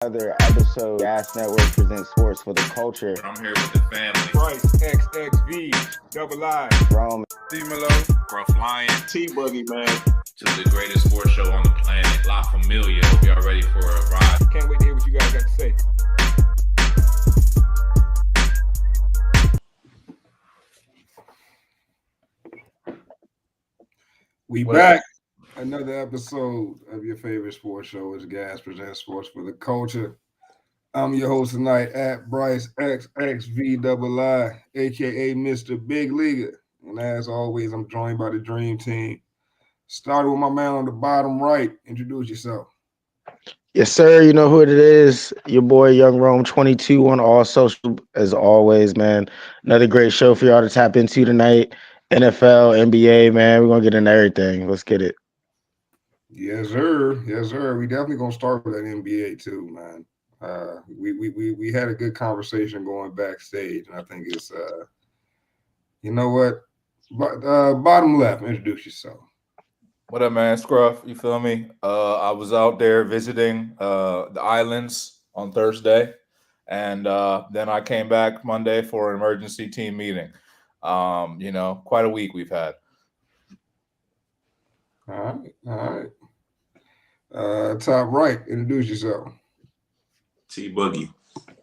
Another episode. Gas Network presents sports for the culture. I'm here with the family. Bryce XXV, Double I, Rome, D-Melo, Gruff Lion, T-Buggy, man. to the greatest sports show on the planet, La Familia. Hope y'all ready for a ride. can't wait to hear what you guys got to say. We back. Another episode of your favorite sports show is Gas Presents Sports for the Culture. I'm your host tonight at Bryce XXVII, aka Mr. Big Leaguer. And as always, I'm joined by the Dream Team. Starting with my man on the bottom right. Introduce yourself. yes, sir. You know who it is. Your boy Young Rome 22 on all social, as always, man. Another great show for y'all to tap into tonight. NFL, NBA, man. We're gonna get into everything. Let's get it. Yes, sir. Yes, sir. We definitely gonna start with that NBA too, man. We had a good conversation going backstage, and I think it's you know what? Bottom left, introduce yourself. What up, man? Scruff, you feel me? I was out there visiting the islands on Thursday, and then I came back Monday for an emergency team meeting. Quite a week we've had. All right. Top right, introduce yourself. T-Buggy.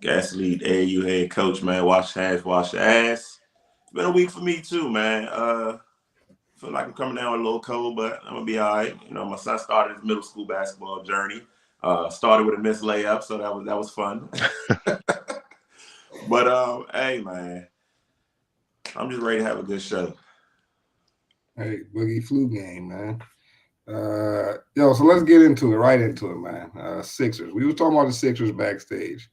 Gas lead, AAU head coach, man. Wash your ass. It's been a week for me too, man. Feel like I'm coming down a little cold, but I'm gonna be all right. You know, my son started his middle school basketball journey. Started with a missed layup, so that was fun. But hey, man, I'm just ready to have a good show. Hey, Boogie Flu game, man. So let's get into it, right into it, man. Sixers. We were talking about the Sixers backstage.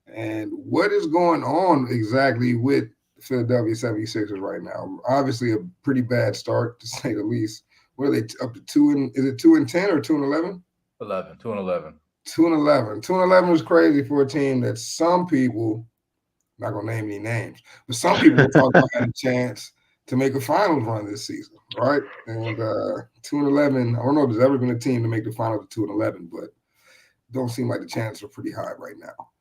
And what is going on exactly with the Philadelphia 76ers right now? Obviously a pretty bad start, to say the least. What are they up to 2-10 or 2-11? 11, 2-11. 2-11. 2-11 is crazy for a team that some people, not gonna name any names, but some people will talk about had a chance to make a finals run this season, right? And 2-11, I don't know if there's ever been a team to make the finals to 2-11, but don't seem like the chances are pretty high right now.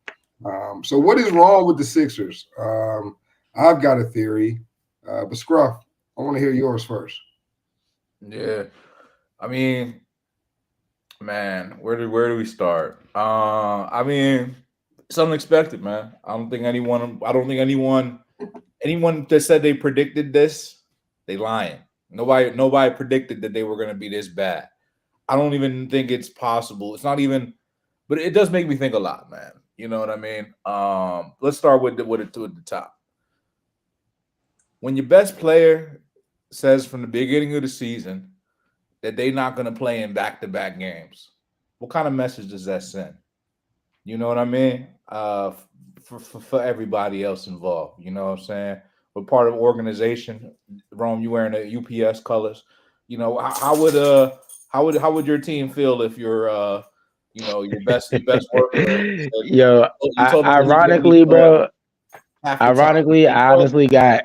So what is wrong with the Sixers? I've got a theory, but Scruff, I want to hear yours first. Yeah. I mean, man, where do we start? It's unexpected, man. I don't think anyone that said they predicted this, they lying. Nobody predicted that they were going to be this bad. I don't even think it's possible. It's not even, but it does make me think a lot, man. You know what I mean? Let's start with at the top. When your best player says from the beginning of the season that they're not going to play in back-to-back games, what kind of message does that send? You know what I mean? For everybody else involved, you know what I'm saying? We're part of an organization. Rome, you wearing the UPS colors. You know, how would your team feel if your best worker? Yo, ironically, bro. Ironically, I honestly got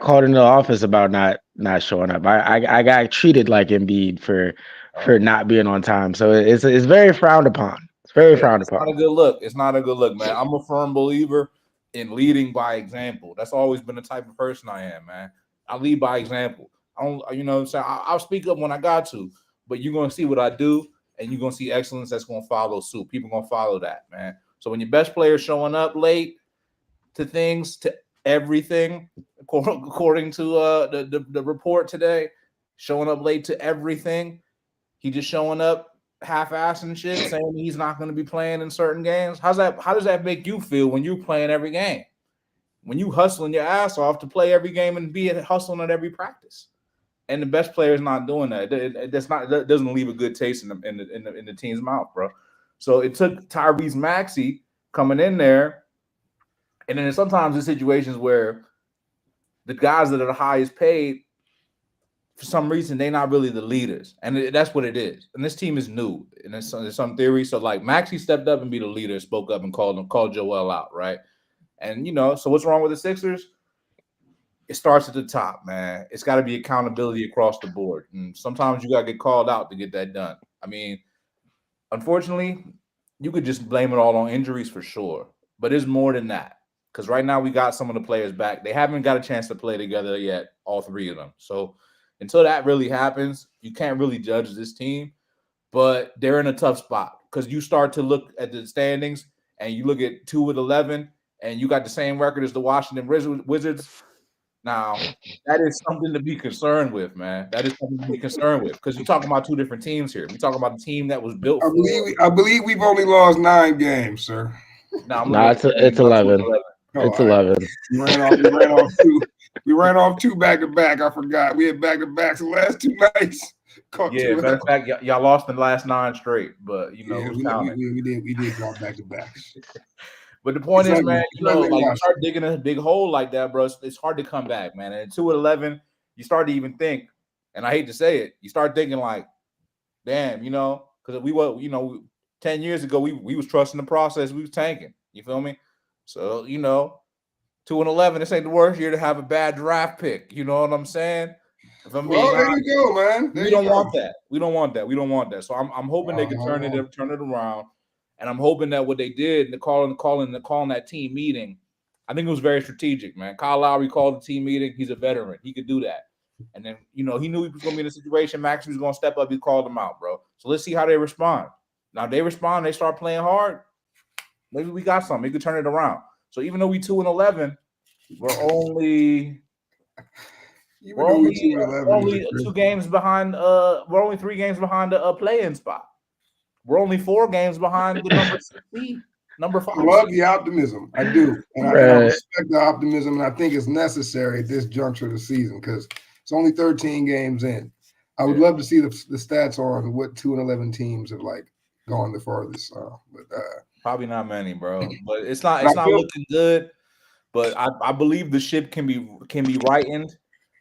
caught in the office about not showing up. I got treated like Embiid for not being on time. So it's very frowned upon. It's very frowned upon. Not a good look. It's not a good look, man. I'm a firm believer in leading by example. That's always been the type of person I am, man. I lead by example. I don't, you know what I'm saying? I'll speak up when I got to, but you're gonna see what I do, and you're gonna see excellence that's gonna follow suit. People gonna follow that, man. So when your best player showing up late to everything, according to the report today, showing up late to everything, he just showing up half-assed and shit, saying he's not going to be playing in certain games. How does that make you feel when you're playing every game? When you hustling your ass off to play every game and be hustling at every practice, and the best player is not doing that. That doesn't leave a good taste in the team's mouth, bro. So it took Tyrese Maxey coming in there, and then sometimes in situations where the guys that are the highest paid, for some reason, they're not really the leaders. And that's what it is. And this team is new. And there's some theory. So, like, Maxey stepped up and be the leader, spoke up and called Joel out, right? And, so what's wrong with the Sixers? It starts at the top, man. It's got to be accountability across the board. And sometimes you got to get called out to get that done. I mean, unfortunately, you could just blame it all on injuries for sure. But it's more than that. Because right now we got some of the players back. They haven't got a chance to play together yet, all three of them. So until that really happens, you can't really judge this team. But they're in a tough spot because you start to look at the standings and you look at 2-11, and you got the same record as the Washington Wizards. Now, that is something to be concerned with, man. That is something to be concerned with because you're talking about two different teams here. We're talking about a team that was built. I believe we've only lost 9 games, sir. No, it's 11. It's 11. We ran off 2 back-to-back. I forgot. We had back-to-backs the last 2 nights. Matter of fact, y'all lost the last 9 straight, but we did drop back-to-backs. But the point is, man, you start digging a big hole like that, bro. It's hard to come back, man. And at 2-11, you start to even think, and I hate to say it, you start thinking like, damn, because we were, 10 years ago, we was trusting the process, we was tanking. You feel me? So 2-11, this ain't the worst year to have a bad draft pick. You know what I'm saying? There you go, man. We don't want that. We don't want that. So I'm hoping they can turn it around. And I'm hoping that what they did, calling that team meeting, I think it was very strategic, man. Kyle Lowry called the team meeting. He's a veteran. He could do that. And then, he knew he was going to be in a situation. Max was going to step up. He called them out, bro. So let's see how they respond. Now, they respond. They start playing hard. Maybe we got something. We could turn it around. So even though we 2-11, we're only 2 games behind. We're only 3 games behind the play-in spot. We're only 4 games behind the number 6, number 5. I love the optimism. I do. And I respect the optimism, and I think it's necessary at this juncture of the season because it's only 13 games in. I would love to see the stats on what 2-11 teams have gone the farthest. Probably not many, bro. But it's not looking good. But I believe the ship can be rightened.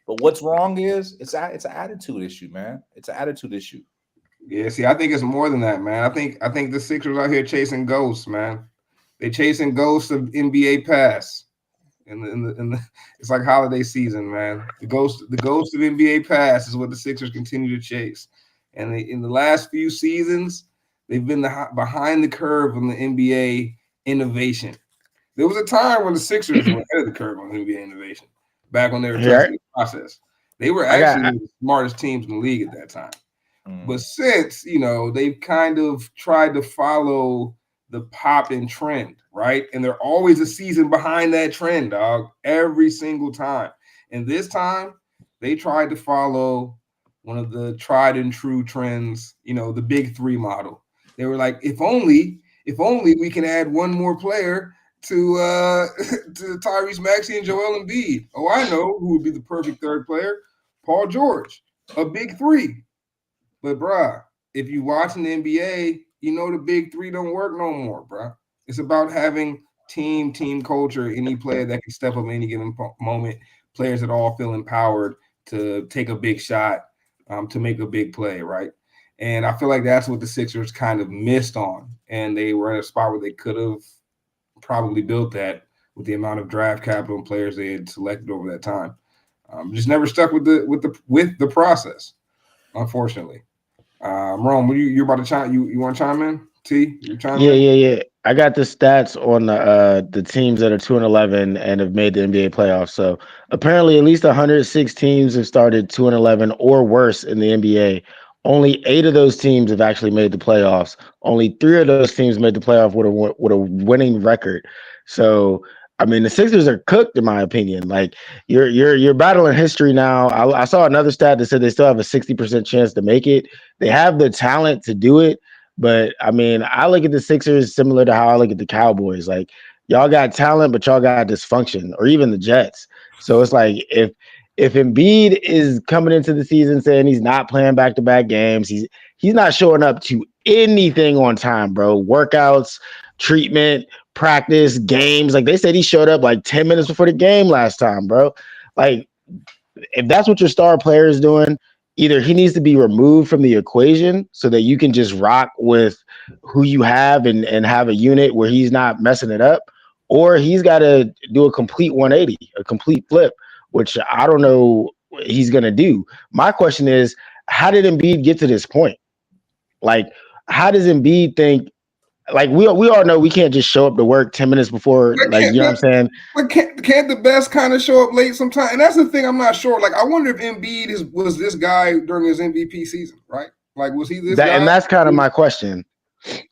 But what's wrong is it's an attitude issue, man. It's an attitude issue. Yeah, see, I think it's more than that, man. I think the Sixers out here chasing ghosts, man. They chasing ghosts of NBA past. It's like holiday season, man. The ghost of NBA past is what the Sixers continue to chase. And in the last few seasons, they've been behind the curve on the NBA innovation. There was a time when the Sixers were ahead of the curve on NBA innovation, back when they were trusting the process. They were actually the smartest teams in the league at that time. But since, they've kind of tried to follow the pop-in trend, right? And they're always a season behind that trend, dog, every single time. And this time, they tried to follow one of the tried and true trends, the big 3 model. They were like, if only we can add one more player to Tyrese Maxey and Joel Embiid. Oh, I know who would be the perfect 3rd player, Paul George, a big 3. But, bruh, if you watching the NBA, the big 3 don't work no more, bruh. It's about having team culture, any player that can step up at any given moment, players that all feel empowered to take a big shot, to make a big play, right? And I feel like that's what the Sixers kind of missed on. And they were in a spot where they could have probably built that with the amount of draft capital and players they had selected over that time. Just never stuck with the process, unfortunately. Rome, you're about to chime? You want to chime in? T, you chime in? Yeah. I got the stats on the teams that are 2-11 and have made the NBA playoffs. So apparently, at least 106 teams have started 2-11 or worse in the NBA. Only 8 of those teams have actually made the playoffs. Only 3 of those teams made the playoff with a winning record. So, I mean, the Sixers are cooked, in my opinion. Like you're battling history now. I saw another stat that said they still have a 60% chance to make it. They have the talent to do it, but I mean, I look at the Sixers similar to how I look at the Cowboys. Like y'all got talent, but y'all got dysfunction, or even the Jets. So it's like if Embiid is coming into the season saying he's not playing back-to-back games, he's not showing up to anything on time, bro. Workouts, treatment, practice, games. Like they said he showed up like 10 minutes before the game last time, bro. Like if that's what your star player is doing, either he needs to be removed from the equation so that you can just rock with who you have and have a unit where he's not messing it up, or he's got to do a complete 180, a complete flip, which I don't know he's going to do. My question is, how did Embiid get to this point? Like, how does Embiid think like we all know we can't just show up to work 10 minutes before, like, you know what I'm saying? But can't the best kind of show up late sometime? And that's the thing, I'm not sure. Like, I wonder if Embiid was this guy during his MVP season, right? Like, was he this guy? And that's kind of my question.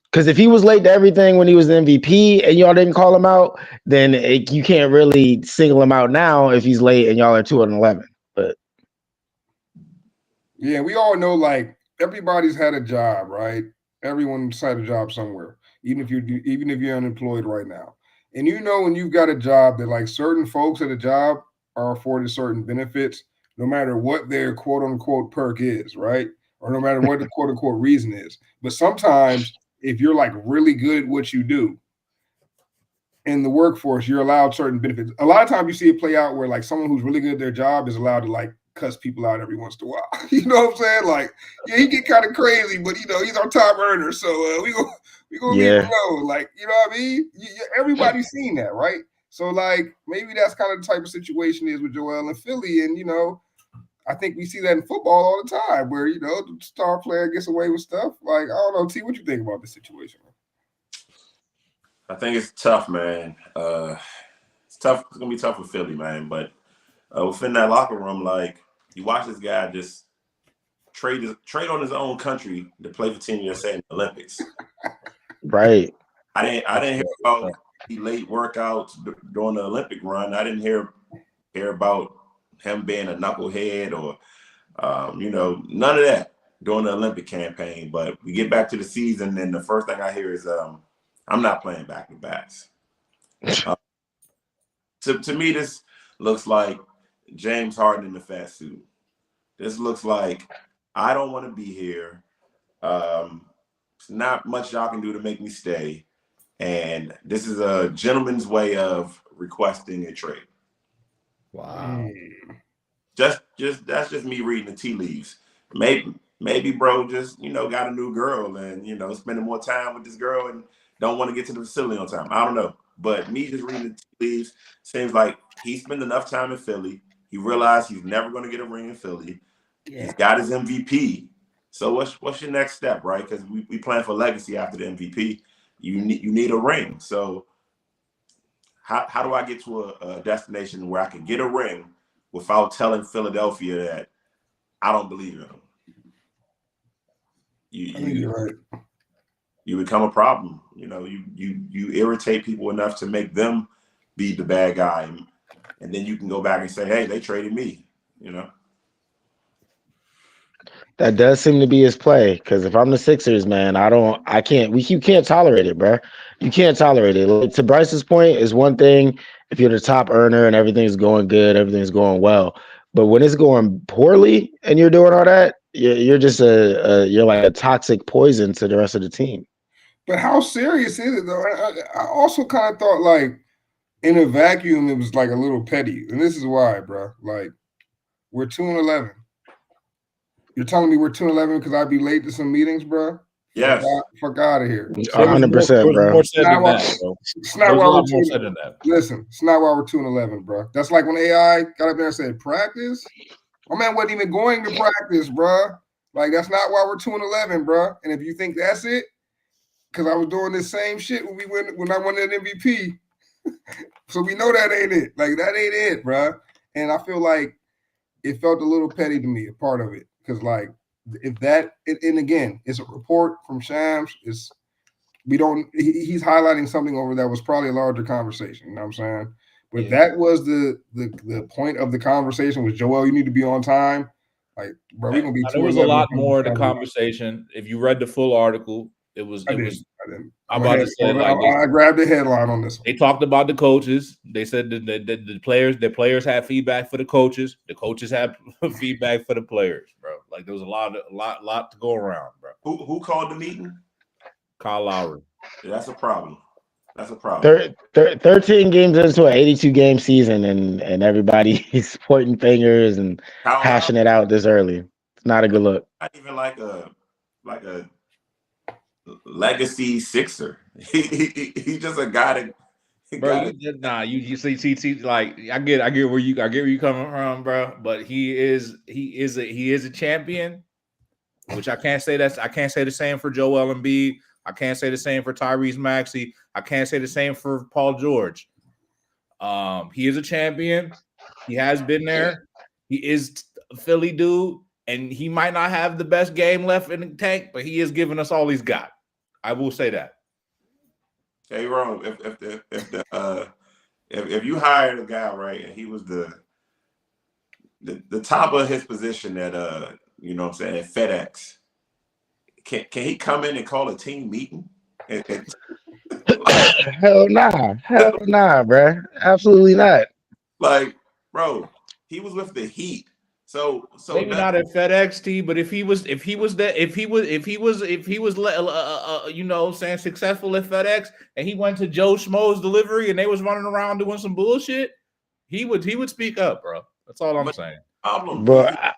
Because if he was late to everything when he was the MVP and y'all didn't call him out, then you can't really single him out now if he's late and y'all are 2-11. But yeah, we all know, like, everybody's had a job, right? Everyone's had a job somewhere, even if you're unemployed right now. And you know, when you've got a job that, like, certain folks at a job are afforded certain benefits, no matter what their quote unquote perk is, right? Or no matter what the quote unquote reason is. But sometimes, if you're like really good at what you do in the workforce, you're allowed certain benefits. A lot of times you see it play out where, like, someone who's really good at their job is allowed to, like, cuss people out every once in a while. You know what I'm saying? Like, yeah, he get kind of crazy, but, you know, he's our top earner. So we gonna leave him alone. Like, you know what I mean? Everybody's seen that, right? So, like, maybe that's kind of the type of situation is with Joel and Philly. And, you know, I think we see that in football all the time where, you know, the star player gets away with stuff. Like, I don't know, T, what you think about this situation? I think it's tough, man. It's tough. It's going to be tough for Philly, man. But within that locker room, like, you watch this guy just trade on his own country to play for Team USA in the Olympics. Right. I didn't hear about the late workouts during the Olympic run. I didn't hear about him being a knucklehead or, you know, none of that during the Olympic campaign. But we get back to the season, and the first thing I hear is, I'm not playing back-to-backs. To me, this looks like James Harden in the fat suit. This looks like I don't want to be here. Not much y'all can do to make me stay. And this is a gentleman's way of requesting a trade. Wow. That's just me reading the tea leaves. Maybe bro just, you know, got a new girl and, you know, spending more time with this girl and don't want to get to the facility on time. I don't know. But me just reading the tea leaves, seems like he spent enough time in Philly. He realized he's never going to get a ring in Philly. Yeah. He's got his MVP. So what's your next step, right? Because we plan for legacy after the MVP. You need a ring. So how do I get to a destination where I can get a ring without telling Philadelphia that I don't believe in them? You're right. You become a problem. You know, you irritate people enough to make them be the bad guy, and then you can go back and say, "Hey, they traded me." You know. That does seem to be his play. Because if I'm the Sixers, man, you can't tolerate it, bro. You can't tolerate it. Like, to Bryce's point, is one thing if you're the top earner and everything's going good, everything's going well. But when it's going poorly and you're doing all that, you're just you're like a toxic poison to the rest of the team. But how serious is it, though? I also kind of thought, like, in a vacuum, it was like a little petty. And this is why, bro. Like, we're 2-11. You're telling me we're 2-11 because I'd be late to some meetings, bro? Yes. Fuck out of here. 100%, bro. It's not why we're 2-11. Listen, it's not why we're 2-11, bro. That's like when AI got up there and said, practice? My man wasn't even going to practice, bro. Like, that's not why we're 2-11, bro. And if you think that's it, because I was doing this same shit when I won that MVP. So we know that ain't it. Like, that ain't it, bro. And I feel like it felt a little petty to me, a part of it. Because, like, if that, and again, it's a report from Shams. He's highlighting something over that was probably a larger conversation. You know what I'm saying? But that was the point of the conversation was, Joel, you need to be on time. Like, bro, we're going to be there was a lot more in the conversation. If you read the full article, I didn't. I'm about to say, like, I grabbed the headline on this one. They talked about the coaches. They said the players have feedback for the coaches. The coaches have feedback for the players, bro. Like, there was a lot to go around, bro. Who called the meeting? Kyle Lowry. Yeah, that's a problem. 13 games into an 82-game season, and everybody's pointing fingers and hashing it out this early. It's not a good look. Not even like a legacy Sixer. He's just a guy that. Bro, you see, like, I get where you coming from, bro. But he is a champion, which I can't say the same for Joel Embiid. I can't say the same for Tyrese Maxey. I can't say the same for Paul George. He is a champion. He has been there. He is a Philly dude, and he might not have the best game left in the tank, but he is giving us all he's got. I will say that. Hey, Rome, if you hired a guy, right, and he was the top of his position at you know what I'm saying, at FedEx, can he come in and call a team meeting? Hell nah, bro. Absolutely not. Like, bro, he was with the Heat. So maybe not at FedEx, T, but if he was you know, saying successful at FedEx, and he went to Joe Schmo's delivery and they was running around doing some bullshit, he would speak up, bro. That's all I'm saying. Problem, But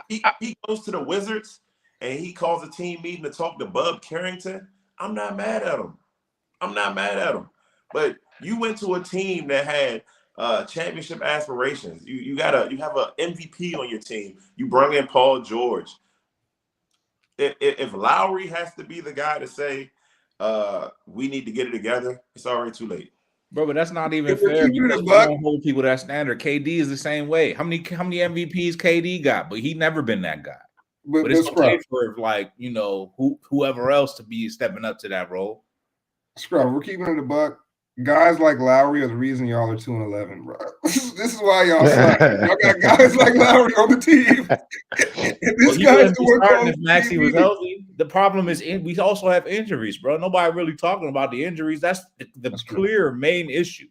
he goes to the Wizards and he calls a team meeting to talk to Bub Carrington. I'm not mad at him. But you went to a team that had championship aspirations. You have an MVP on your team. You bring in Paul George. If Lowry has to be the guy to say we need to get it together, it's already too late. Bro, but that's not even fair because we don't hold people that standard. KD is the same way. How many MVPs KD got? But he never been that guy. But it's okay for, like, you know, whoever else to be stepping up to that role. Scrub, we're keeping it a buck. Guys like Lowry are the reason y'all are 2-11, bro. This is why y'all suck. Y'all got guys like Lowry on the team. This guy's the one if Maxey was healthy. The problem is we also have injuries, bro. Nobody really talking about the injuries. That's the clear main issue.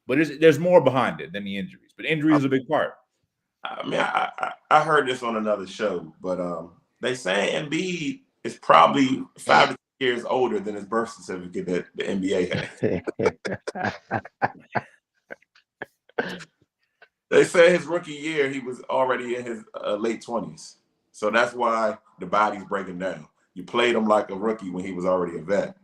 But there's more behind it than the injuries. But injuries is a big part. I mean, I heard this on another show, but they say Embiid is probably 5 to 6 years older than his birth certificate that the NBA has. They say his rookie year he was already in his late 20s, so that's why the body's breaking down. You played him like a rookie when he was already a vet.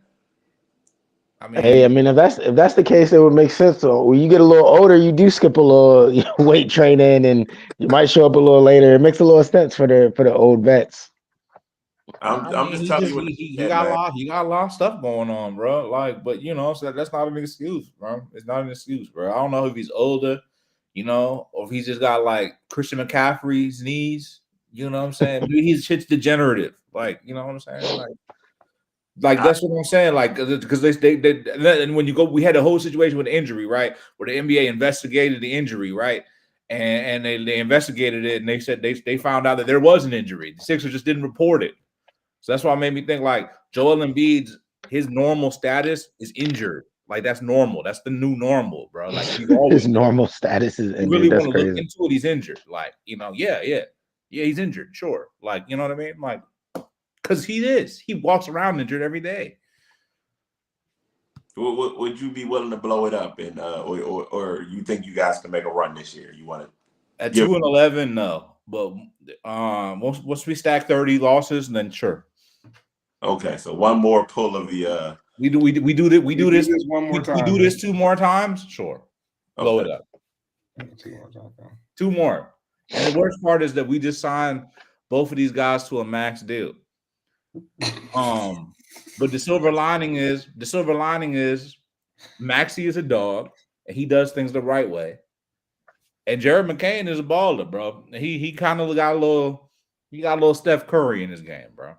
If that's the case, it would make sense. So when you get a little older, you do skip a little weight training, and you might show up a little later. It makes a little sense for the old vets. I'm just telling you, he got a lot of stuff going on, bro. Like, but you know, so that's not an excuse, bro. It's not an excuse, bro. I don't know if he's older, you know, or if he's just got like Christian McCaffrey's knees. You know what I'm saying? Maybe his shit's degenerative. Like, you know what I'm saying? Like that's what I'm saying. Like, because they and when you go, we had a whole situation with injury, right? Where the NBA investigated the injury, right? And they investigated it, and they said they found out that there was an injury. The Sixers just didn't report it. So that's why it made me think like Joel Embiid's his normal status is injured. Like that's normal. That's the new normal, bro. Like his normal status is injured. You really want to look into it. He's injured. Like, you know, yeah, he's injured. Sure. Like, you know what I mean? Like, because he is. He walks around injured every day. Would you be willing to blow it up, and or you think you guys can make a run this year? You want to at 2-11? No, but once we stack 30 losses, then sure. Okay, so one more pull of the we do this one more time. We do this 2 more times. Sure, blow it up. 2 more. And the worst part is that we just signed both of these guys to a max deal. But the silver lining is Maxey is a dog and he does things the right way. And Jared McCain is a baller, bro. He kind of got a little Steph Curry in his game, bro.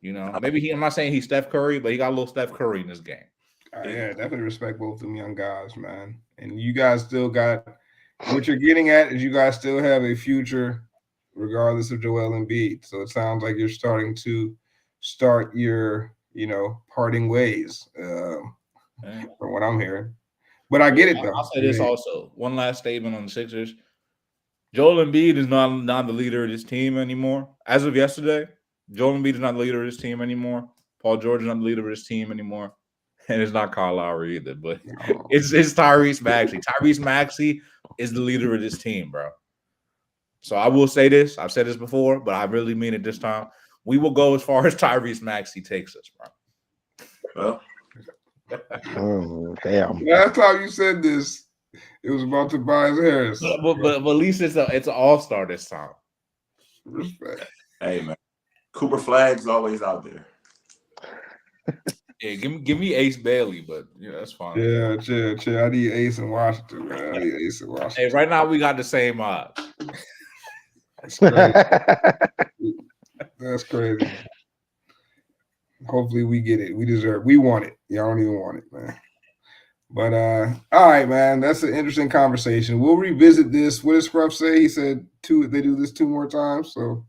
You know, maybe I'm not saying he's Steph Curry, but he got a little Steph Curry in his game. Yeah, definitely respect both of them young guys, man. And you guys still got what you're getting at is you guys still have a future regardless of Joel Embiid. So it sounds like you're starting to start your, you know, parting ways from what I'm hearing. But I get it, though. I'll say this also. One last statement on the Sixers. Joel Embiid is not the leader of this team anymore. As of yesterday, Joel Embiid is not the leader of this team anymore. Paul George is not the leader of this team anymore. And it's not Kyle Lowry either, but it's Tyrese Maxey. Tyrese Maxey is the leader of this team, bro. So I will say this. I've said this before, but I really mean it this time. We will go as far as Tyrese Maxey takes us, bro. Well, damn. Last time you said this, it was about Tobias Harris. But at least it's an all-star this time. Respect. Hey, man. Cooper Flagg's always out there. Yeah, give me Ace Bailey, but yeah, that's fine. Yeah, chill. I need Ace in Washington, man. I need Ace in Washington. Hey, right now we got the same odds. That's crazy. That's crazy. Hopefully we get it. We want it. Y'all don't even want it, man. But all right, man. That's an interesting conversation. We'll revisit this. What did Scruff say? He said they do this 2 more times. So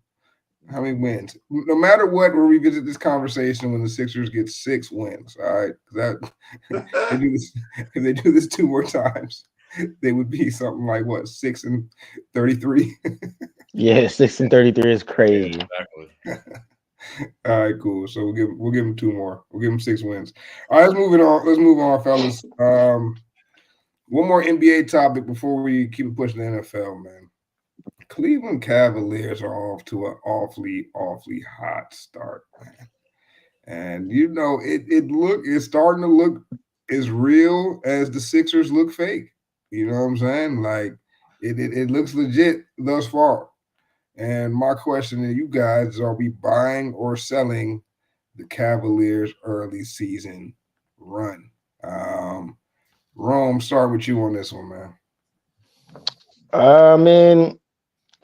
how many wins? No matter what, we'll revisit this conversation when the Sixers get 6 wins. All right. That they do this, if they do this 2 more times, they would be something like what, 6-33? Yeah, 6-33 is crazy. Yeah, exactly. All right, cool. So we'll give them 2 more. We'll give them 6 wins. All right, let's move on, fellas. One more NBA topic before we keep pushing the NFL, man. Cleveland Cavaliers are off to an awfully hot start, man. And it's starting to look as real as the Sixers look fake. You know what I'm saying? Like it looks legit thus far. And my question to you guys is, are we buying or selling the Cavaliers early season run? Rome, start with you on this one, man. I mean,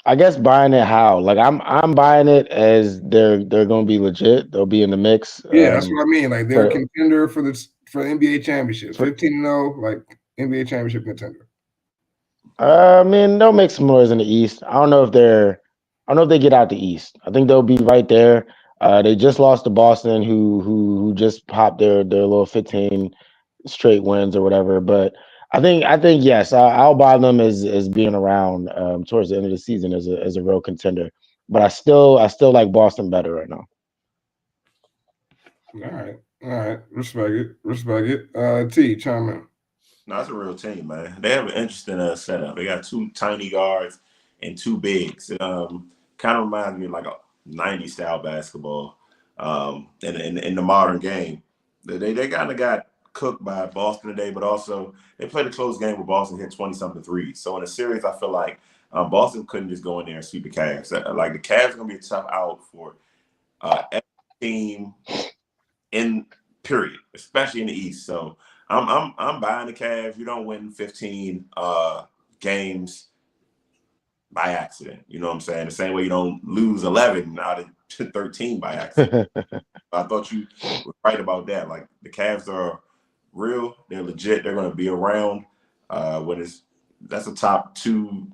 I guess buying it how? Like I'm buying it as they're gonna be legit. They'll be in the mix. Yeah, that's what I mean. Like they're a contender for the NBA championship. 15-0, like NBA championship contender. I mean, they'll make some noise in the East. I don't know if they get out the East. I think they'll be right there. They just lost to Boston, who just popped their little 15 straight wins or whatever. But I think yes, I'll buy them as being around towards the end of the season as a real contender. But I still like Boston better right now. All right, respect it. T, chime in. No, that's a real team, man. They have an interesting setup. They got 2 tiny guards and 2 bigs. It kind of reminds me of like a 90s style basketball in the modern game. They kind of got cooked by Boston today, but also they played a close game where Boston hit 20-something threes. So in a series, I feel like Boston couldn't just go in there and sweep the Cavs. Like the Cavs are going to be a tough out for every team in period, especially in the East. So I'm buying the Cavs. You don't win 15 games by accident. You know what I'm saying? The same way you don't lose 11 out of 13 by accident. I thought you were right about that. Like the Cavs are real. They're legit. They're going to be around that's a top 2-3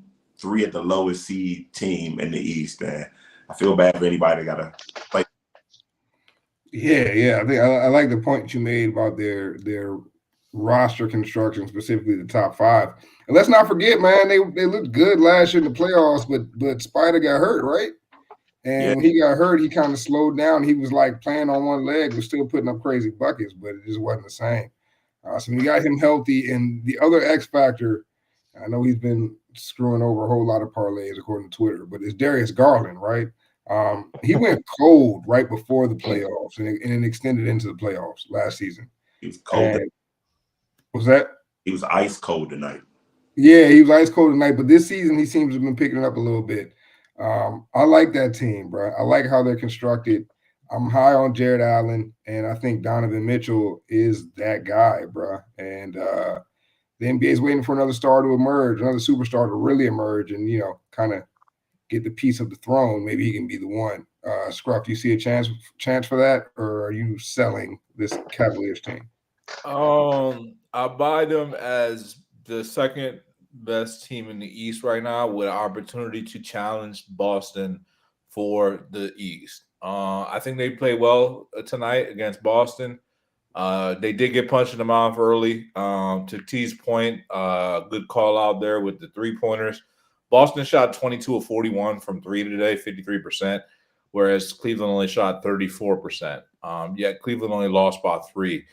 at the lowest seed team in the East. And I feel bad for anybody that got to play. Yeah. I think I like the point you made about their roster construction, specifically the top 5. And let's not forget, man, they looked good last year in the playoffs, but Spider got hurt, right? And when he got hurt, he kind of slowed down. He was like playing on one leg, but still putting up crazy buckets, but it just wasn't the same. So we got him healthy. And the other X factor, I know he's been screwing over a whole lot of parlays according to Twitter, but it's Darius Garland, right? He went cold right before the playoffs and it extended into the playoffs last season. He was cold. Was that? He was ice cold tonight. Yeah, he was ice cold tonight, but this season he seems to have been picking it up a little bit. I like that team, bro. I like how they're constructed. I'm high on Jared Allen, and I think Donovan Mitchell is that guy, bro. And the NBA is waiting for another star to emerge, another superstar to really emerge and, kind of get the piece of the throne. Maybe he can be the one. Scruff, do you see a chance for that, or are you selling this Cavaliers team? I buy them as the second best team in the East right now with an opportunity to challenge Boston for the East. I think they played well tonight against Boston. They did get punched in the mouth early. To T's point, good call out there with the 3-pointers. Boston shot 22 of 41 from 3 today, 53%, whereas Cleveland only shot 34%. Yet Cleveland only lost by 3.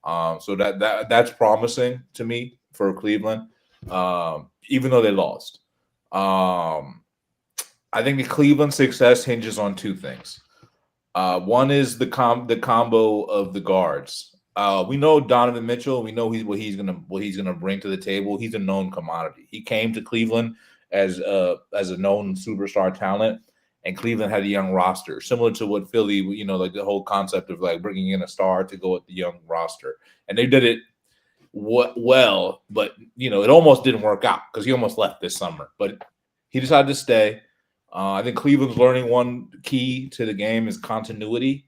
So that's promising to me for Cleveland, even though they lost. I think the Cleveland success hinges on 2 things. One is the combo of the guards. We know Donovan Mitchell. We know what he's gonna bring to the table. He's a known commodity. He came to Cleveland as a known superstar talent, and Cleveland had a young roster, similar to what Philly, like the whole concept of like bringing in a star to go with the young roster. And they did it well, but it almost didn't work out because he almost left this summer. But he decided to stay. I think Cleveland's learning one key to the game is continuity.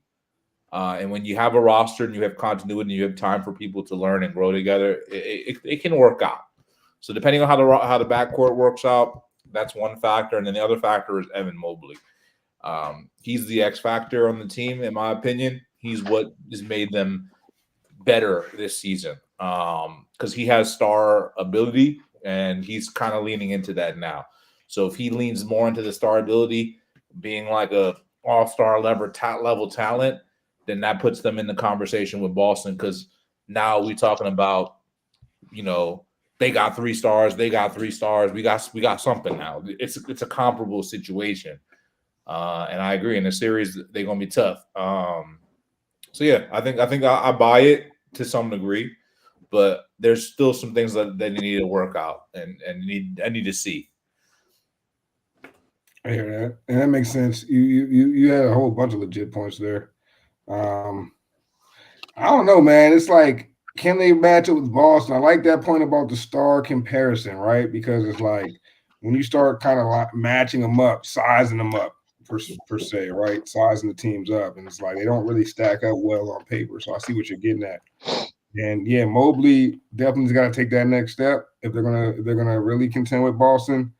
And when you have a roster and you have continuity and you have time for people to learn and grow together, it can work out. So depending on how the backcourt works out, that's one factor. And then the other factor is Evan Mobley. He's the X factor on the team, in my opinion. He's what has made them better this season because he has star ability, and he's kind of leaning into that now. So if he leans more into the star ability, being like a all-star level talent, then that puts them in the conversation with Boston because now we're talking about, they got 3 stars, they got 3 stars. We got something now. It's a comparable situation. And I agree in the series, they're going to be tough. So yeah, I think I buy it to some degree, but there's still some things that they need to work out and I need to see. I hear that, and that makes sense. You had a whole bunch of legit points there. I don't know, man. It's like, can they match up with Boston? I like that point about the star comparison, right? Because it's like when you start kind of like matching them up, sizing them up per se, right? Sizing the teams up, and it's like they don't really stack up well on paper. So I see what you're getting at. And yeah, Mobley definitely got to take that next step if they're gonna really contend with Boston.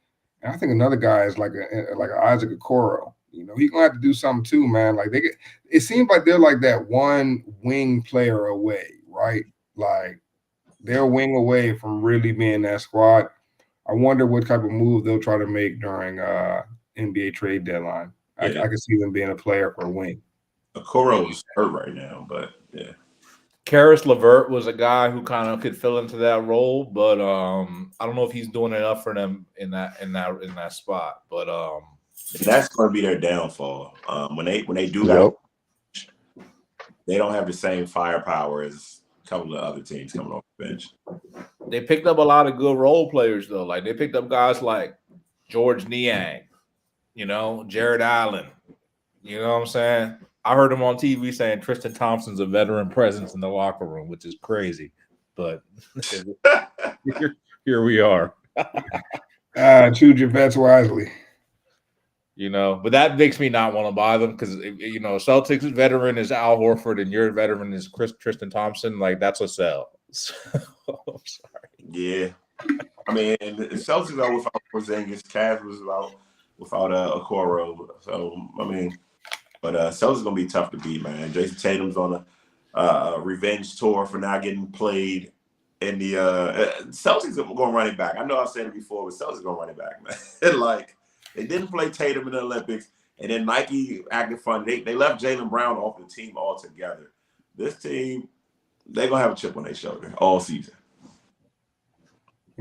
And I think another guy is like a Isaac Okoro. He's gonna have to do something too, man. Like it seems like they're like that one wing player away, right? Like they're a wing away from really being that squad. I wonder what type of move they'll try to make during NBA trade deadline. Yeah. I can see them being a player for a wing. Okoro is hurt right now, but yeah. Karis LeVert was a guy who kind of could fill into that role, but I don't know if he's doing enough for them in that spot. But that's going to be their downfall. When they do that, they don't have the same firepower as a couple of other teams coming off the bench. They picked up a lot of good role players though. Like they picked up guys like George Niang, Jared Allen. You know what I'm saying? I heard him on TV saying Tristan Thompson's a veteran presence in the locker room, which is crazy. But here we are. Choose your bets wisely. But that makes me not want to buy them because, Celtics veteran is Al Horford and your veteran is Tristan Thompson. Like, that's a sell. So, I'm sorry. Yeah. I mean, the Celtics are without Porzingis. Cavs was without Okoro. So, I mean, but Celtics going to be tough to beat, man. Jason Tatum's on a revenge tour for not getting played in the Celtics are going to run it back. I know I've said it before, but Celtics are going to run it back, man. Like, they didn't play Tatum in the Olympics, and then Nike acted funny. They left Jaylen Brown off the team altogether. This team, they're going to have a chip on their shoulder all season.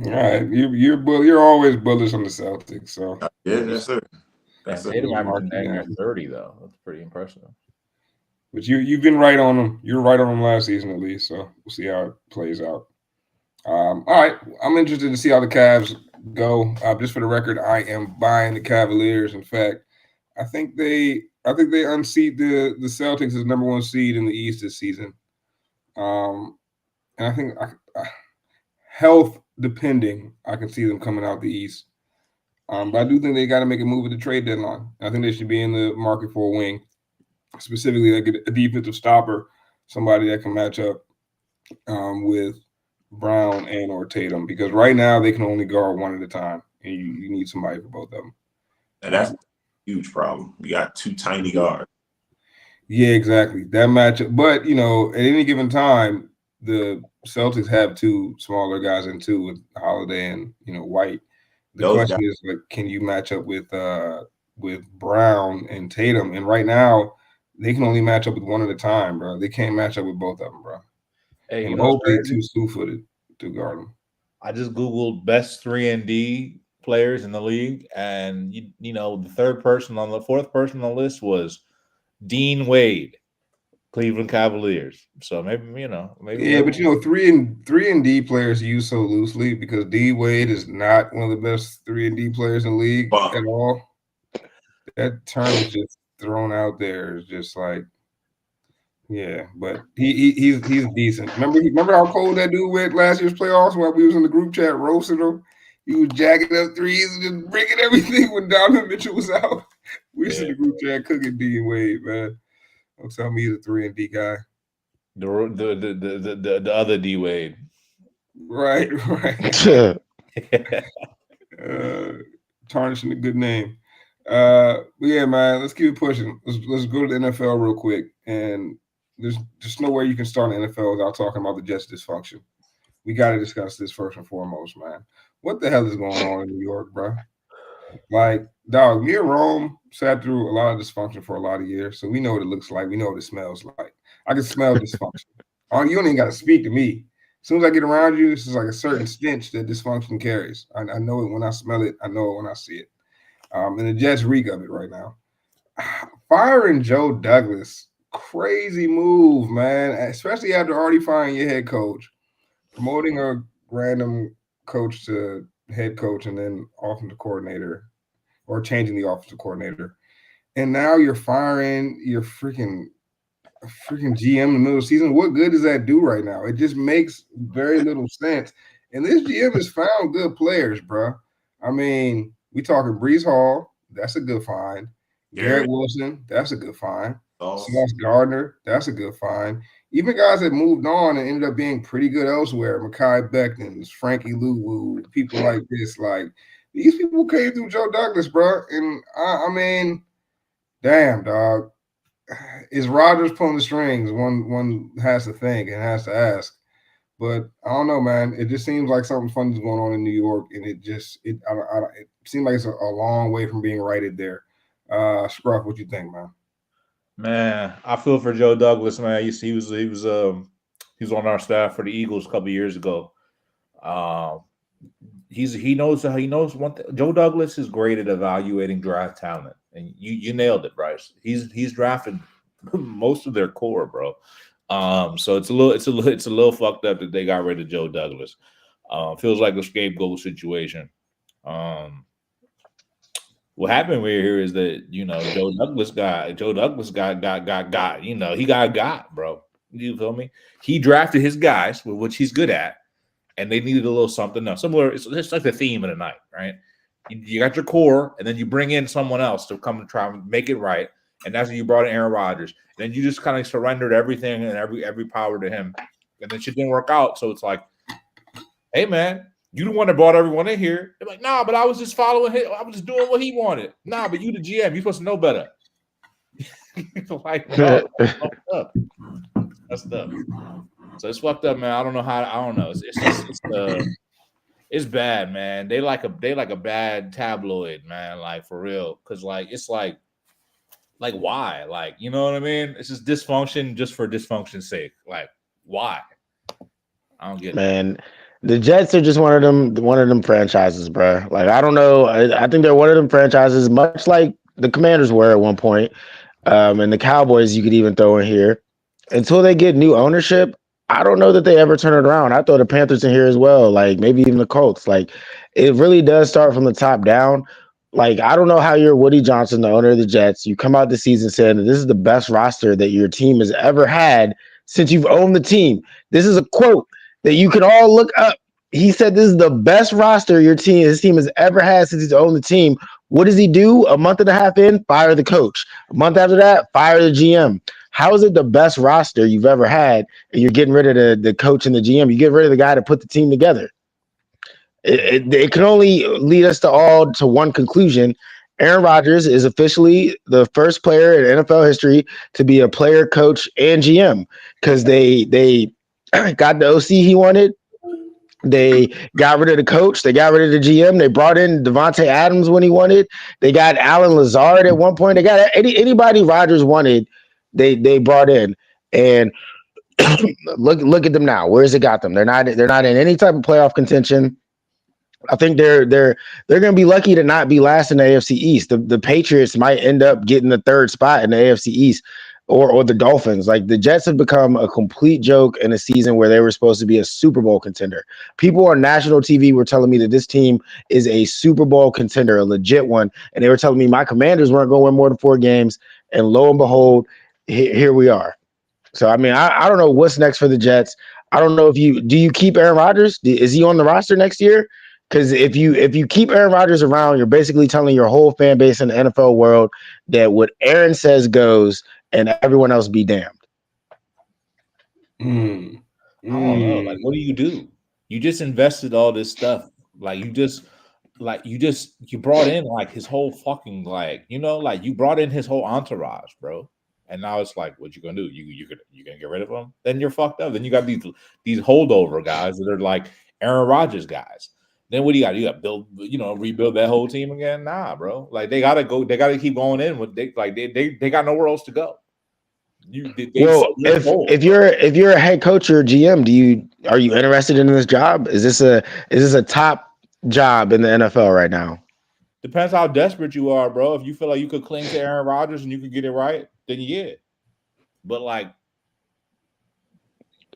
All right. You're always bullish on the Celtics. So yeah, yes, sir. Tatum averaging 30 though. That's pretty impressive. But you've been right on them. You're right on them last season at least. So we'll see how it plays out. All right. I'm interested to see how the Cavs go. Just for the record, I am buying the Cavaliers. In fact, I think they unseat the Celtics as number 1 seed in the East this season. And I think health depending, I can see them coming out the East. But I do think they got to make a move at the trade deadline. I think they should be in the market for a wing, specifically like a defensive stopper, somebody that can match up with Brown and or Tatum, because right now they can only guard one at a time, and you need somebody for both of them. And that's a huge problem. You got 2 tiny guards. Yeah, exactly. That matchup. But, at any given time, the Celtics have 2 smaller guys in 2 with Holiday and, White. The question is, like, can you match up with Brown and Tatum? And right now, they can only match up with one at a time, bro. They can't match up with both of them, bro. Hey, and hopefully too slew-footed to guard them. I just Googled best 3-and-D players in the league, and the fourth person on the list was Dean Wade, Cleveland Cavaliers. So maybe. Yeah, but 3-and-D players used so loosely because D Wade is not one of the best 3-and-D players in the league at all. that term is just thrown out there. It's just like, yeah, but he's decent. Remember how cold that dude went last year's playoffs while we was in the group chat roasting him? He was jacking up threes and just bringing everything when Donovan Mitchell was out. We was in the group chat cooking D and Wade, man. Don't tell me he's a 3 and D guy. The other D Wade. Right. Tarnishing a good name. But yeah, man, let's keep it pushing. Let's go to the NFL real quick. And there's just no way you can start an NFL without talking about the Jets dysfunction. We got to discuss this first and foremost, man. What the hell is going on in New York, bro? Like, dog, me and Rome sat through a lot of dysfunction for a lot of years, so we know what it looks like. We know what it smells like. I can smell dysfunction. You don't even got to speak to me. As soon as I get around you, this is like a certain stench that dysfunction carries. I know it when I smell it. I know it when I see it. And the Jets reek of it right now. Firing Joe Douglas, crazy move, man, especially after already firing your head coach, promoting a random coach to head coach and then offensive coordinator, or changing the offensive coordinator. And now you're firing your freaking GM in the middle of the season. What good does that do right now? It just makes very little sense. And this GM has found good players, bro. I mean, we talking Breece Hall. That's a good find. Garrett Wilson. That's a good find. Sauce Gardner. That's a good find. Even guys that moved on and ended up being pretty good elsewhere. Mekhi Becton, Frankie Louwu, people like this. Like, these people came through Joe Douglas, bro. And I mean, damn, dog. Is Rodgers pulling the strings? One has to think and has to ask. But I don't know, man. It just seems like something funny is going on in New York, and it seems like it's a long way from being righted there. Scruff, what you think, man? Man, I feel for Joe Douglas, man. He was on our staff for the Eagles a couple of years ago. He knows one thing. Joe Douglas is great at evaluating draft talent, and you nailed it, Bryce. He's drafted most of their core, bro. So it's a little fucked up that they got rid of Joe Douglas. Feels like a scapegoat situation. What happened here is that, Joe Douglas got, he got, bro. You feel me? He drafted his guys, which he's good at, and they needed a little something else. Similar, it's like the theme of the night, right? You got your core, and then you bring in someone else to come and try and make it right. And that's when you brought in Aaron Rodgers. And then you just kind of surrendered everything and every power to him. And then shit didn't work out. So it's like, hey, man, you the one that brought everyone in here. They're like, nah, but I was just following him. I was just doing what he wanted. Nah, but you the GM. You're supposed to know better. Like, no, that's fucked up. That's tough. So it's fucked up, man. I don't know. It's bad, man. They like a bad tabloid, man. Like, for real. Because, like, it's like why? Like, you know what I mean? It's just dysfunction just for dysfunction's sake. Like, why? I don't get it. Man, the Jets are just one of them franchises, bro. Like, I don't know. I think they're one of them franchises, much like the Commanders were at one point, and the Cowboys you could even throw in here. Until they get new ownership, I don't know that they ever turn it around. I throw the Panthers in here as well, like maybe even the Colts. Like, it really does start from the top down. Like, I don't know how you're Woody Johnson, the owner of the Jets. You come out the season saying that this is the best roster that your team has ever had since you've owned the team. This is a quote that you can all look up. He said this is the best roster his team has ever had since he's owned the team. What does he do? A month and a half in, fire the coach. A month after that, fire the GM. How is it the best roster you've ever had and you're getting rid of the coach and the GM? You get rid of the guy to put the team together. It can only lead us to one conclusion. Aaron Rodgers is officially the first player in NFL history to be a player, coach, and GM, because they got the OC he wanted. They got rid of the coach. They got rid of the GM. They brought in Devontae Adams when he wanted. They got Alan Lazard at one point. They got anybody Rodgers wanted, they brought in. And look at them now. Where's it got them? They're not in any type of playoff contention. I think they're going to be lucky to not be last in the AFC East. The Patriots might end up getting the third spot in the AFC East. or the Dolphins. Like the Jets have become a complete joke in a season where they were supposed to be a Super Bowl contender. People on national TV were telling me that this team is a Super Bowl contender, a legit one, and they were telling me my Commanders weren't going to win more than 4 games, and lo and behold, here we are. So I mean, I don't know what's next for the Jets. I don't know if you keep Aaron Rodgers? Is he on the roster next year? Because if you keep Aaron Rodgers around, you're basically telling your whole fan base in the NFL world that what Aaron says goes, and everyone else be damned. I don't know. Like, what do? You just invested all this stuff. Like you brought in like his whole fucking like you brought in his whole entourage, bro. And now it's like, what you gonna do? You gonna get rid of him? Then you're fucked up. Then you got these holdover guys that are like Aaron Rodgers guys. Then what do you got? You got to build, rebuild that whole team again? Nah, bro. Like they gotta go. They gotta keep going in with they got nowhere else to go. If you're a head coach or a GM, are you interested in this job? Is this a top job in the NFL right now? Depends how desperate you are, bro. If you feel like you could cling to Aaron Rodgers and you could get it right, then yeah. But like,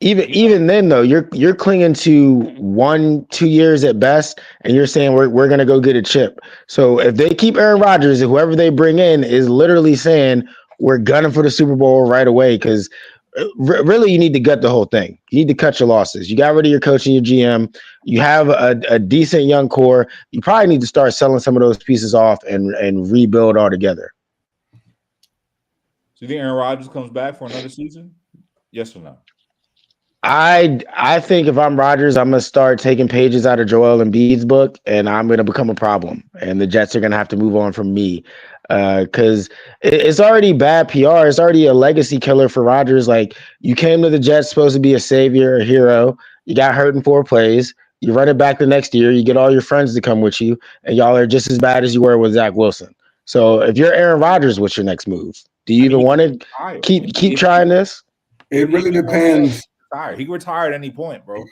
even then though, you're clinging to 1-2 years at best, and you're saying we're gonna go get a chip. So if they keep Aaron Rodgers, whoever they bring in is literally saying we're gunning for the Super Bowl right away, because really you need to gut the whole thing. You need to cut your losses. You got rid of your coach and your GM. You have a decent young core. You probably need to start selling some of those pieces off and rebuild altogether. So you think Aaron Rodgers comes back for another season? Yes or no? I think if I'm Rodgers, I'm gonna start taking pages out of Joel Embiid's book, and I'm gonna become a problem. And the Jets are gonna have to move on from me, because it's already bad PR. It's already a legacy killer for Rodgers. Like, you came to the Jets supposed to be a savior, a hero. You got hurt in 4 plays. You run it back the next year. You get all your friends to come with you, and y'all are just as bad as you were with Zach Wilson. So if you're Aaron Rodgers, what's your next move? Do you even want to keep trying this? It really depends. He could retire at any point, bro.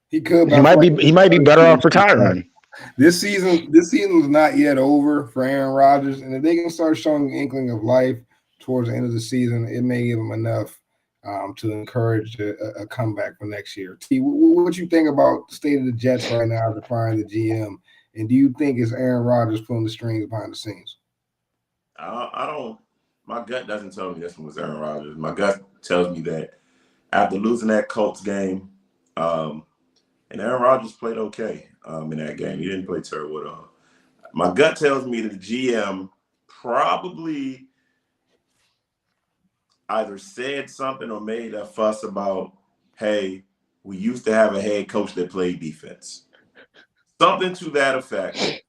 He could. He might be better off retiring. This season is not yet over for Aaron Rodgers, and if they can start showing an inkling of life towards the end of the season, it may give them enough to encourage a comeback for next year. T, what you think about the state of the Jets right now to firing the GM, and do you think it's Aaron Rodgers pulling the strings behind the scenes? I don't. My gut doesn't tell me this one was Aaron Rodgers. My gut tells me that after losing that Colts game, and Aaron Rodgers played okay in that game. He didn't play terrible at all. My gut tells me that the GM probably either said something or made a fuss about, hey, we used to have a head coach that played defense. Something to that effect.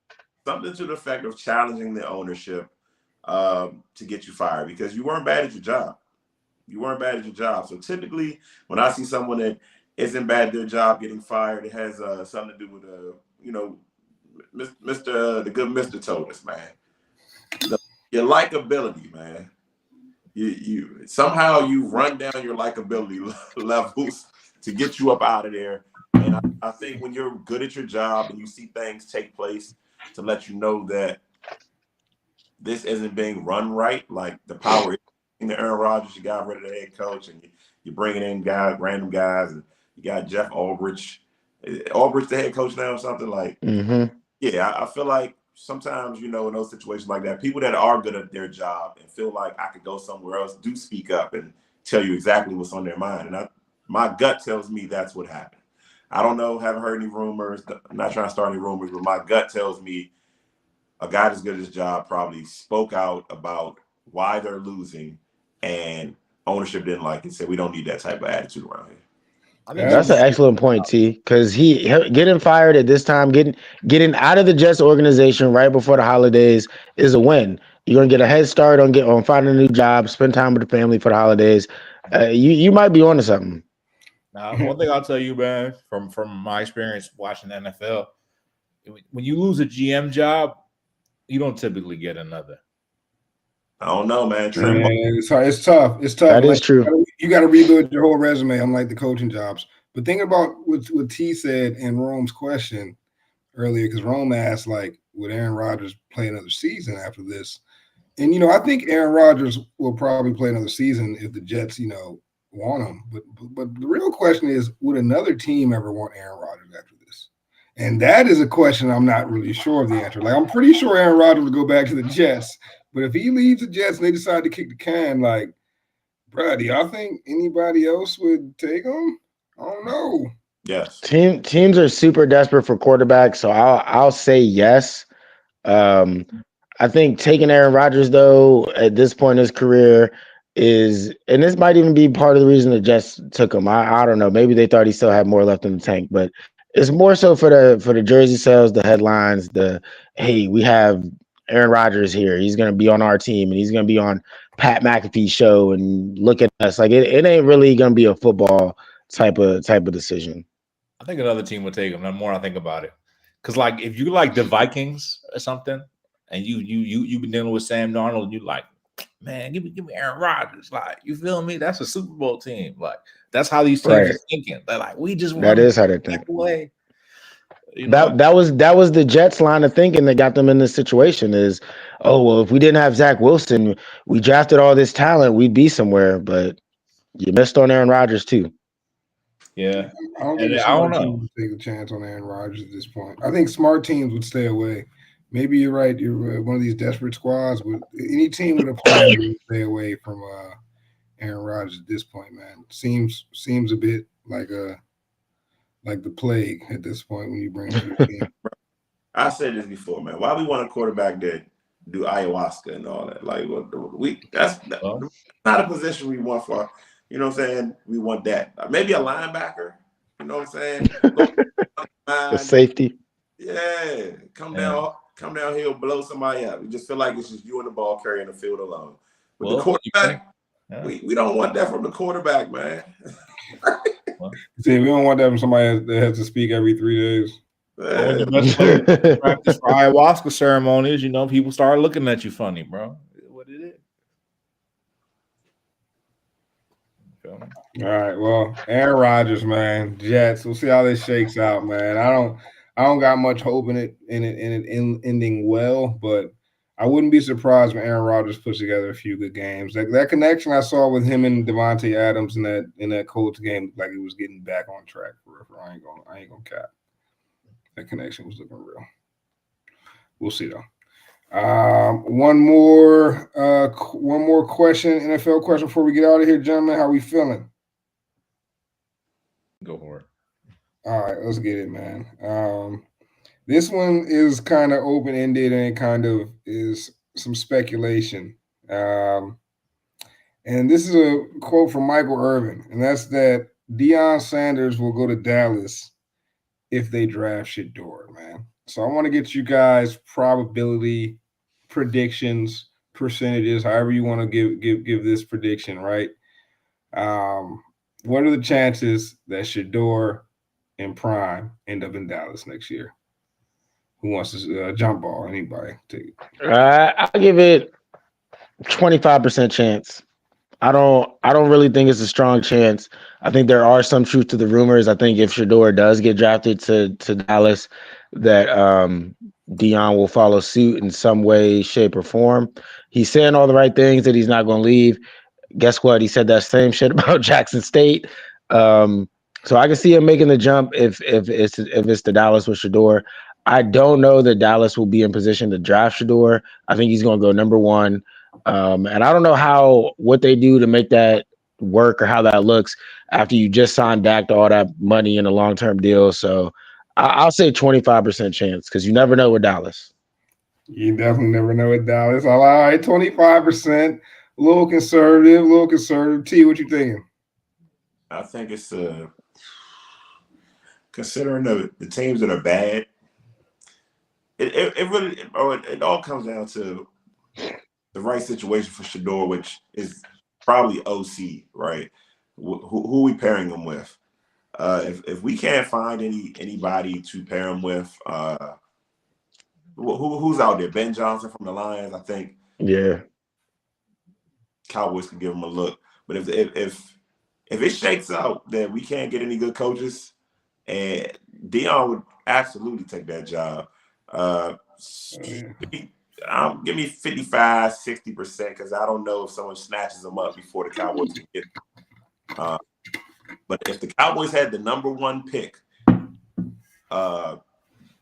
Something to the effect of challenging the ownership to get you fired, because you weren't bad at your job. You weren't bad at your job. So typically, when I see someone that isn't bad at their job getting fired, it has something to do with, the good Mr. told us, man. Your likability, man. You somehow you run down your likability levels to get you up out of there. And I think when you're good at your job and you see things take place to let you know that this isn't being run right, like the power is in the Aaron Rodgers, you got rid of the head coach, and you're bringing in random guys, and you got Jeff Ulbrich. Ulbrich the head coach now or something like. Mm-hmm. Yeah, I feel like sometimes, in those situations like that, people that are good at their job and feel like I could go somewhere else do speak up and tell you exactly what's on their mind. And my gut tells me that's what happened. I don't know, haven't heard any rumors. I'm not trying to start any rumors, but my gut tells me a guy that's good at his job probably spoke out about why they're losing, and ownership didn't like it. Said, we don't need that type of attitude around here. I think That's an excellent point, T, because he getting fired at this time, getting out of the Jets organization right before the holidays is a win. You're gonna get a head start on finding a new job, spend time with the family for the holidays. You might be onto something. Now, one thing I'll tell you, man, from my experience watching the NFL, when you lose a GM job, you don't typically get another. I don't know, man. It's hard. It's tough. That is true. You got to rebuild your whole resume, unlike the coaching jobs. But think about what T said in Rome's question earlier, because Rome asked, like, would Aaron Rodgers play another season after this? And I think Aaron Rodgers will probably play another season if the Jets, want him. But the real question is, would another team ever want Aaron Rodgers after this? And that is a question I'm not really sure of the answer. Like, I'm pretty sure Aaron Rodgers will go back to the Jets, but if he leaves the Jets and they decide to kick the can, like, bro, do y'all think anybody else would take him? I don't know. Yes. Teams are super desperate for quarterbacks, so I'll say yes. I think taking Aaron Rodgers, though, at this point in his career is, and this might even be part of the reason the Jets took him. I don't know. Maybe they thought he still had more left in the tank, but it's more so for the jersey sales, the headlines, hey, we have Aaron Rodgers here. He's going to be on our team, and he's going to be on Pat McAfee's show, and look at us. Like it ain't really going to be a football type of decision. I think another team would take him. The more I think about it, because like if you like the Vikings or something, and you've been dealing with Sam Darnold, and you like, man, give me Aaron Rodgers. Like, you feel me? That's a Super Bowl team. Like, that's how these teams are thinking. They're like, we just want that is how they think. Away. That was the Jets line of thinking that got them in this situation is, oh, well, if we didn't have Zach Wilson, we drafted all this talent, we'd be somewhere, but you missed on Aaron Rodgers too. Yeah. I don't know. Take a chance on Aaron Rodgers at this point. I think smart teams would stay away. Maybe you're right. You're one of these desperate squads. Any team with a plan would stay away from Aaron Rodgers at this point, man. Seems a bit like the plague at this point when you bring him to the team. I said this before, man. Why we want a quarterback that do ayahuasca and all that? Like, that's not a position we want for. You know what I'm saying? We want that. Maybe a linebacker. You know what I'm saying? The safety. Yeah, come downhill, blow somebody up. We just feel like it's just you and the ball carrying the field alone. But the quarterback, we don't want that from the quarterback, man. See, we don't want that from somebody that has to speak every 3 days. Practice for ayahuasca ceremonies, people start looking at you funny, bro. What it is. All right, well, Aaron Rodgers, man, Jets. We'll see how this shakes out, man. I don't got much hope in it ending well, but I wouldn't be surprised when Aaron Rodgers puts together a few good games. That connection I saw with him and Devontae Adams in that Colts game, like he was getting back on track for. I ain't gonna cap. That connection was looking real. We'll see though. One more question, NFL question before we get out of here, gentlemen. How we feeling? Go for it. All right, let's get it, man. This one is kind of open-ended and it kind of is some speculation. And this is a quote from Michael Irvin, and that's that Deion Sanders will go to Dallas if they draft Shedeur, man. So I want to get you guys probability predictions, percentages, however you want to give this prediction, right? What are the chances that Shedeur and Prime end up in Dallas next year? Who wants to jump ball? Anybody? Take it. I'll give it 25% chance. I don't really think it's a strong chance. I think there are some truth to the rumors. I think if Shedeur does get drafted to Dallas, that Deion will follow suit in some way, shape, or form. He's saying all the right things that he's not going to leave. Guess what? He said that same shit about Jackson State. So I can see him making the jump if it's the Dallas with Shedeur. I don't know that Dallas will be in position to draft Shedeur. I think he's going to go number one. And I don't know what they do to make that work or how that looks after you just signed Dak to all that money in a long-term deal. So I'll say 25% chance because you never know with Dallas. You definitely never know with Dallas. All right, 25%, a little conservative. T, what you thinking? I think it's considering the teams that are bad. It all comes down to the right situation for Shedeur, which is probably OC, right? Who we pairing him with? If we can't find anybody to pair him with, who's out there? Ben Johnson from the Lions, I think. Yeah. Cowboys can give him a look, but if it shakes out that we can't get any good coaches, and Deion would absolutely take that job. Give me 55, 60% because I don't know if someone snatches them up before the Cowboys can get them. But if the Cowboys had the number 1 pick,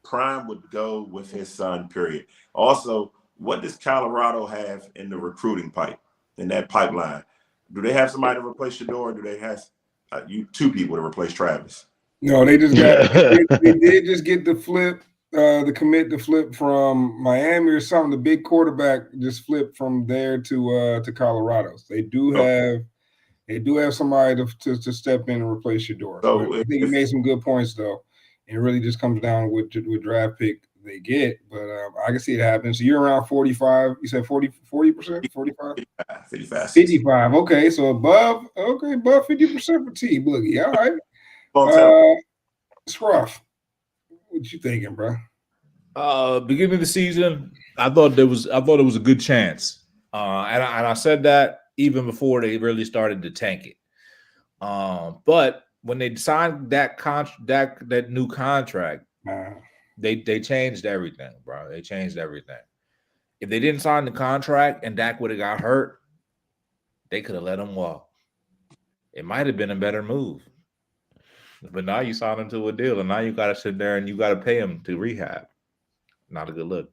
Prime would go with his son, period. Also, what does Colorado have in the recruiting pipeline? Do they have somebody to replace Shedeur, or do they have 2 people to replace Travis? No, they just got they did just get the commit to flip from Miami or something. The big quarterback just flipped from there to Colorado. So they do have somebody to step in and replace Shedeur. So I think he made some good points though. It really just comes down with draft pick they get, but I can see it happen. So you're around 45. You said 40%, 45? 55. Okay, so above 50% for T Boogie. All right. Scruff, what you thinking, bro? Beginning of the season, I thought it was a good chance, and I said that even before they really started to tank it. But when they signed that new contract, they changed everything, bro. They changed everything. If they didn't sign the contract and Dak would have got hurt, they could have let him walk. It might have been a better move. But now you signed him to a deal, and now you got to sit there and you got to pay him to rehab. Not a good look.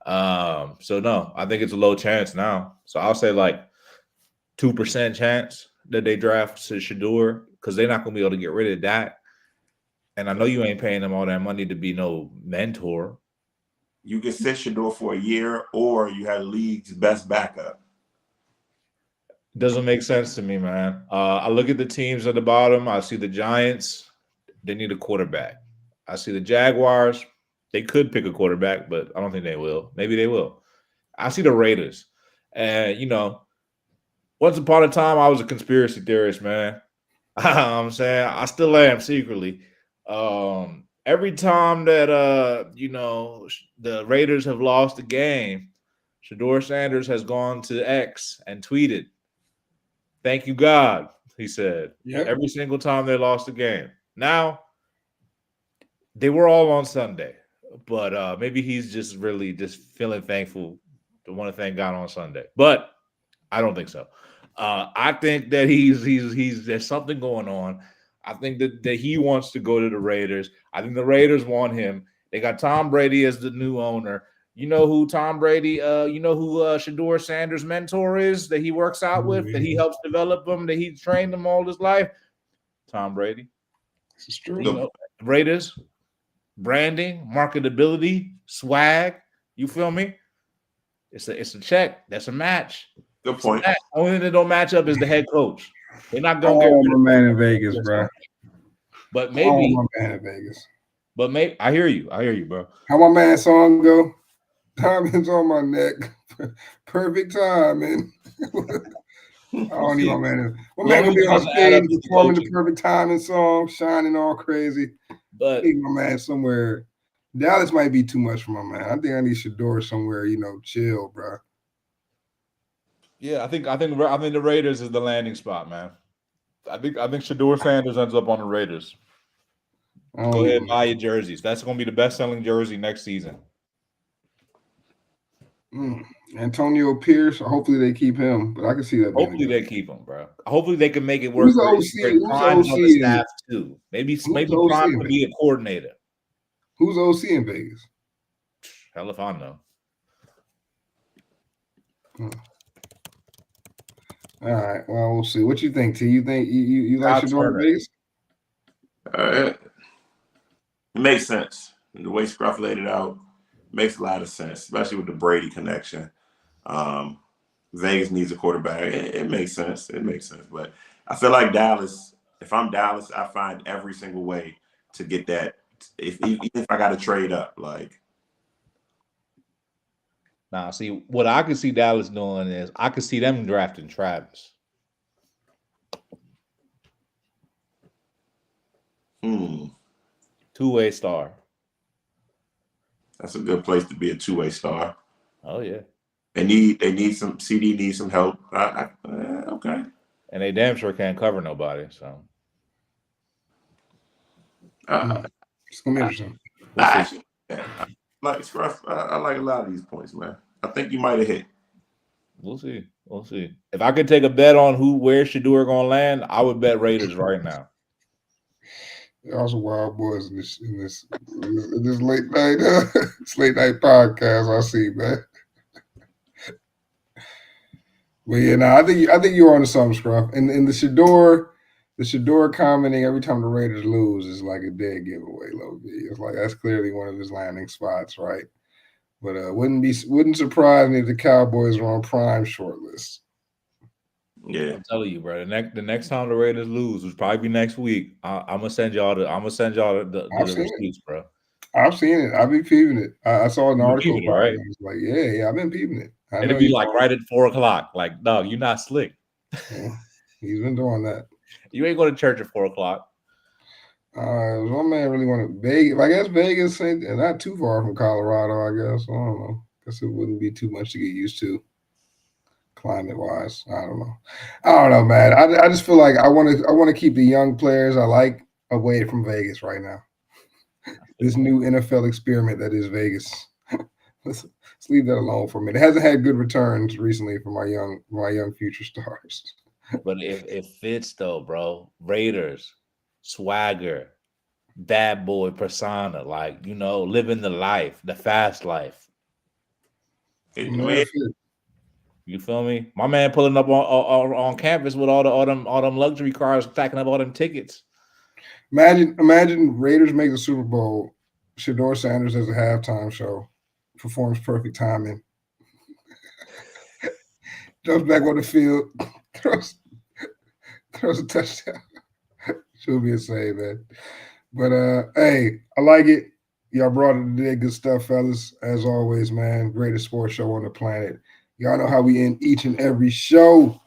So no, I think it's a low chance now. So I'll say like 2% chance that they draft Shedeur because they're not going to be able to get rid of that. And I know you ain't paying them all that money to be no mentor. You can sit Shedeur for a year, or you have league's best backup. Doesn't make sense to me, man. I look at the teams at the bottom. I see the Giants. They need a quarterback. I see the Jaguars. They could pick a quarterback, but I don't think they will. Maybe they will. I see the Raiders. And, once upon a time, I was a conspiracy theorist, man. I'm saying I still am secretly. Every time that, the Raiders have lost a game, Shedeur Sanders has gone to X and tweeted, "Thank you, God," he said. Yep. Every single time they lost a game. Now, they were all on Sunday, but maybe he's just really just feeling thankful to want to thank God on Sunday. But I don't think so. I think that he's there's something going on. I think that he wants to go to the Raiders. I think the Raiders want him. They got Tom Brady as the new owner. You know who Tom Brady, Shedeur Sanders' mentor is that he works out with, that he helps develop him, that he trained them all his life? Tom Brady. This is true. Raiders, branding, marketability, swag. You feel me? It's a check. That's a match. Good point. Only thing that don't match up is the head coach. They're not going to get rid of my man in Vegas, bro. But maybe my man in Vegas. But maybe I hear you, bro. How my man song go? Diamonds on my neck, perfect timing. I don't need my man. My man gonna be on stage performing the perfect timing song, shining all crazy. But I think my man somewhere. Dallas might be too much for my man. I think I need Shedeur somewhere, chill, bro. Yeah, I think the Raiders is the landing spot, man. I think Shedeur Sanders ends up on the Raiders. Go ahead and buy your jerseys. That's going to be the best-selling jersey next season. Antonio Pierce. Hopefully they keep him, but I can see that. Hopefully they keep him, bro. Hopefully they can make it work. Who's Prime on the staff too? Maybe Prime could be a coordinator. Who's OC in Vegas? Hell if I know. All right. Well, we'll see. What you think, T? You think you like Shedeur Vegas? It makes sense. The way Scruff laid it out makes a lot of sense, especially with the Brady connection. Vegas needs a quarterback. It makes sense. It makes sense. But I feel like Dallas, if I'm Dallas, I find every single way to get that. Even if I got to trade up, like. Now, see, what I could see Dallas doing is I could see them drafting Travis. Two-way star. That's a good place to be, a two-way star. Oh yeah. They need some CD needs some help. Okay. And they damn sure can't cover nobody. So. It's gonna be interesting. Like Scruff, I like a lot of these points, man. I think you might have hit. We'll see. We'll see. If I could take a bet on where Shedeur gonna land, I would bet Raiders right now. Y'all some wild boys in this late night this late night podcast. I see, man. But yeah, no, I think you're on to something, Scruff. And the Shedeur commenting every time the Raiders lose is like a dead giveaway, low-key. It's like that's clearly one of his landing spots, right? But wouldn't surprise me if the Cowboys are on prime shortlist. Yeah, I'm telling you, bro. The next time the Raiders lose, which probably be next week, I'm gonna send y'all the receipts, bro. I've seen it. I've been peeping it. I saw an article about it, right? It's like, yeah, I've been peeping it. It'll be like right at 4:00. Like, dog, you're not slick. Yeah, he's been doing that. You ain't going to church at 4:00. My man really wanted Vegas. I guess Vegas ain't not too far from Colorado. I guess I don't know. Guess it wouldn't be too much to get used to, climate wise. I don't know, man. I just feel like I want to keep the young players I like away from Vegas right now. This new NFL experiment that is Vegas. Let's leave that alone for a minute. It hasn't had good returns recently for my young future stars. But it fits though, bro. Raiders, swagger, bad boy persona, like, you know, living the life, the fast life. You feel me? My man pulling up on campus with all them luxury cars, stacking up all them tickets. Imagine Raiders make the Super Bowl. Shedeur Sanders as a halftime show, performs perfect timing, jumps back on the field, throws a touchdown. Should be a save, man. But hey, I like it. Y'all brought it today. Good stuff, fellas. As always, man. Greatest sports show on the planet. Y'all know how we end each and every show.